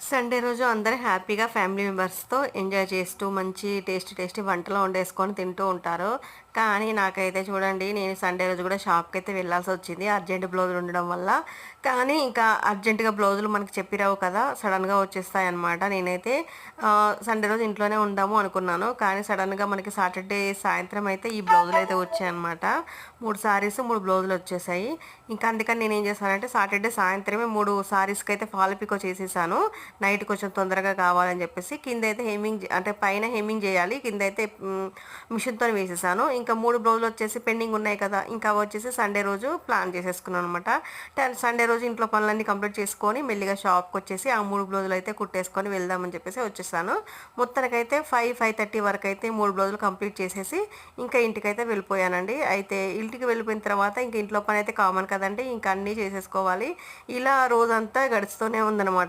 Sunday రోజు అందరూ హ్యాపీగా ఫ్యామిలీ మెంబర్స్‌తో ఎంజాయ్ చేస్తూ మంచి టేస్టీ వంటలు వండేసుకొని తింటూ ఉంటారు. కానీ నాకైతే చూడండి నేను సండే రోజు కూడా షాప్‌కైతే వెళ్ళాల్సొచ్చింది. అర్జెంట్ బ్లౌజులు ఉండడం వల్ల. కానీ ఇంకా అర్జెంట్‌గా బ్లౌజులు మనకి చెప్పిరావు కదా! సడెన్‌గా వచ్చేస్తాయన్నమాట. నేనైతే సండే రోజు ఇంట్లోనే ఉందాము అనుకున్నాను. కానీ సడెన్‌గా మనకి సాటర్డే సాయంత్రం అయితే ఈ బ్లౌజులైతే వచ్చాయన్నమాట. 3 సారీస్, 3 బ్లౌజులొచ్చేసాయి. ఇంకా అందుకని నేనేం చేశానంటే సాటర్డే సాయంత్రమే 3 సారీస్‌కైతే ఫాల్ పికో చేసేసాను. నైట్ కొంచెం తొందరగా కావాలని చెప్పేసి కిందైతే హెమ్మింగ్ అంటే పైన హెమ్మింగ్ చేయాలి. కిందైతే మిషన్‌తోని వేసేసాను. ఇంకా 3 బ్లౌజులు వచ్చేసి పెండింగ్ ఉన్నాయి కదా! ఇంకా అవి వచ్చేసి సండే రోజు ప్లాన్ చేసేసుకున్నాను అనమాట. సండే రోజు ఇంట్లో పనులన్నీ కంప్లీట్ చేసుకొని మెల్లిగా షాప్‌కొచ్చేసి ఆ 3 బ్లౌజులు అయితే కుట్టేసుకొని వెళ్దామని చెప్పేసి వచ్చేసాను. మొత్తానికైతే 5:30 వరకైతే 3 బ్లౌజులు కంప్లీట్ చేసేసి ఇంకా ఇంటికైతే వెళ్ళిపోయానండి. అయితే ఇంటికి వెళ్ళిపోయిన తర్వాత ఇంక ఇంట్లో పని అయితే కామన్ కదండీ! ఇంకా అన్నీ చేసేసుకోవాలి. ఇలా రోజంతా గడుస్తూనే ఉందనమాట.